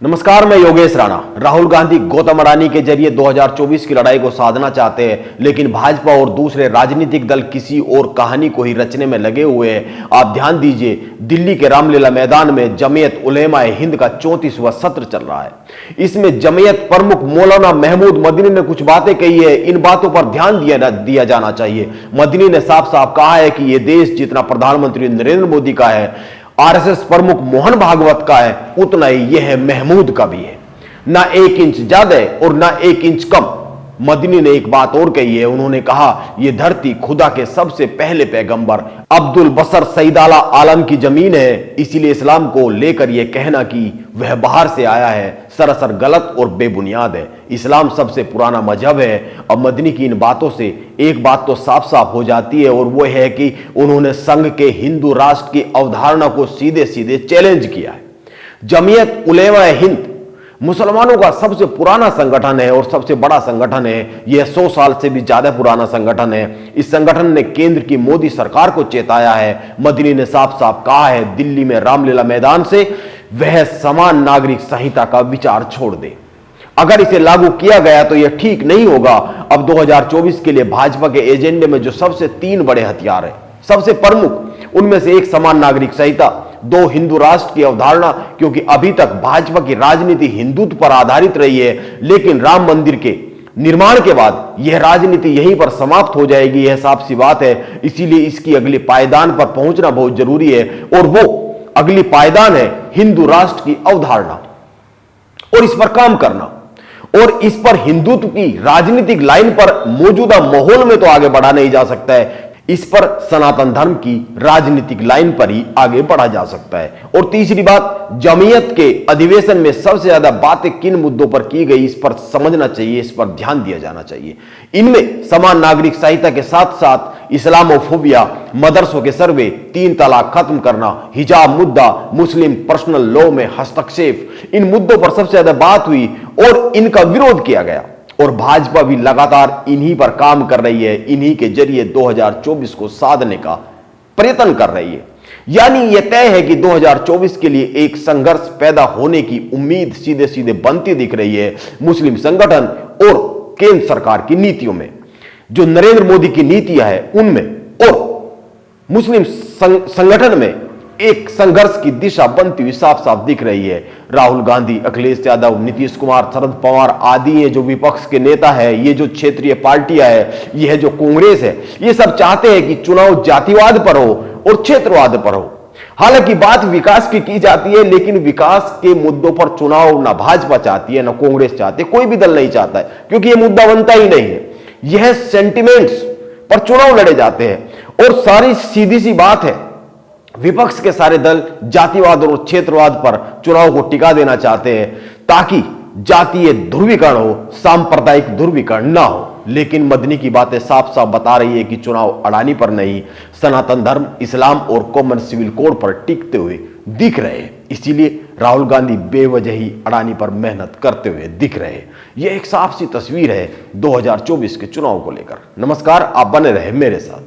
नमस्कार, मैं योगेश राणा। राहुल गांधी गौतम अडानी के जरिए 2024 की लड़ाई को साधना चाहते हैं, लेकिन भाजपा और दूसरे राजनीतिक दल किसी और कहानी को ही रचने में लगे हुए हैं। आप ध्यान दीजिए, दिल्ली के रामलीला मैदान में जमीयत उलेमा ए हिंद का 34वां सत्र चल रहा है। इसमें जमीयत प्रमुख मौलाना महमूद मदनी ने कुछ बातें कही है। इन बातों पर ध्यान दिया जाना चाहिए। मदनी ने साफ साफ कहा है कि यह देश जितना प्रधानमंत्री नरेंद्र मोदी का है, आरएसएस प्रमुख मोहन भागवत का है, उतना ही यह महमूद का भी है। ना 1 इंच ज्यादा और ना 1 इंच कम। मदनी ने एक बात और कही है। उन्होंने कहा, यह धरती खुदा के सबसे पहले पैगंबर अब्दुल बसर सईद आलम की जमीन है, इसीलिए इस्लाम को लेकर यह कहना कि वह बाहर से आया है सरासर गलत और बेबुनियाद है। इस्लाम सबसे पुराना मजहब है। अब मदनी की इन बातों से एक बात तो साफ साफ हो जाती है, और वो है कि उन्होंने संघ के हिंदू राष्ट्र की अवधारणा को सीधे सीधे चैलेंज किया है। जमीयत उलेमा ए हिंद मुसलमानों का सबसे पुराना संगठन है और सबसे बड़ा संगठन है। यह 100 साल से भी ज्यादा पुराना संगठन है। इस संगठन ने केंद्र की मोदी सरकार को चेताया है। मदनी ने साफ साफ कहा है, दिल्ली में रामलीला मैदान से वह समान नागरिक संहिता का विचार छोड़ दे। अगर इसे लागू किया गया तो यह ठीक नहीं होगा। अब 2024 के लिए भाजपा के एजेंडे में जो सबसे 3 बड़े हथियार है, सबसे प्रमुख उनमें से एक समान नागरिक संहिता, 2 हिंदू राष्ट्र की अवधारणा, क्योंकि अभी तक भाजपा की राजनीति हिंदुत्व पर आधारित रही है, लेकिन राम मंदिर के निर्माण के बाद यह राजनीति यहीं पर समाप्त हो जाएगी, यह साफ सी बात है। इसीलिए इसकी अगले पायदान पर पहुंचना बहुत जरूरी है, और वो अगली पायदान है हिंदू राष्ट्र की अवधारणा, और इस पर काम करना, और इस पर हिंदुत्व की राजनीतिक लाइन पर मौजूदा माहौल में तो आगे बढ़ा नहीं जा सकता है, इस पर सनातन धर्म की राजनीतिक लाइन पर ही आगे बढ़ा जा सकता है। और तीसरी बात, जमीयत के अधिवेशन में सबसे ज्यादा बातें किन मुद्दों पर की गई, इस पर समझना चाहिए, इस पर ध्यान दिया जाना चाहिए। इनमें समान नागरिक संहिता के साथ साथ इस्लामोफोबिया, मदरसों के सर्वे, 3 तलाक खत्म करना, हिजाब मुद्दा, मुस्लिम पर्सनल लॉ में हस्तक्षेप, इन मुद्दों पर सबसे ज्यादा बात हुई और इनका विरोध किया गया। और भाजपा भी लगातार इन्हीं पर काम कर रही है, इन्हीं के जरिए 2024 को साधने का प्रयत्न कर रही है। यानी यह तय है कि 2024 के लिए एक संघर्ष पैदा होने की उम्मीद सीधे सीधे बनती दिख रही है मुस्लिम संगठन और केंद्र सरकार की नीतियों में। जो नरेंद्र मोदी की नीतियां हैं उनमें और मुस्लिम संगठन में एक संघर्ष की दिशा बनती हुई साफ साफ दिख रही है। राहुल गांधी, अखिलेश यादव, नीतीश कुमार, शरद पवार आदि ये जो विपक्ष के नेता है, ये जो क्षेत्रीय पार्टियां है, ये जो कांग्रेस है, ये सब चाहते हैं कि चुनाव जातिवाद पर हो और क्षेत्रवाद पर हो। हालांकि बात विकास की जाती है, लेकिन विकास के मुद्दों पर चुनाव ना भाजपा चाहती है, ना कांग्रेस चाहती है, कोई भी दल नहीं चाहता है, क्योंकि यह मुद्दा बनता ही नहीं है। यह सेंटिमेंट्स पर चुनाव लड़े जाते हैं, और सारी सीधी सी बात है, विपक्ष के सारे दल जातिवाद और क्षेत्रवाद पर चुनाव को टिका देना चाहते हैं, ताकि जातीय ध्रुवीकरण हो, सांप्रदायिक ध्रुवीकरण ना हो। लेकिन मदनी की बातें साफ साफ बता रही है कि चुनाव अडानी पर नहीं, सनातन धर्म, इस्लाम और कॉमन सिविल कोड पर टिकते हुए दिख रहे हैं। इसीलिए राहुल गांधी बेवजह ही अडानी पर मेहनत करते हुए दिख रहे हैं। यह एक साफ सी तस्वीर है 2024 के चुनाव को लेकर। नमस्कार, आप बने रहे मेरे साथ।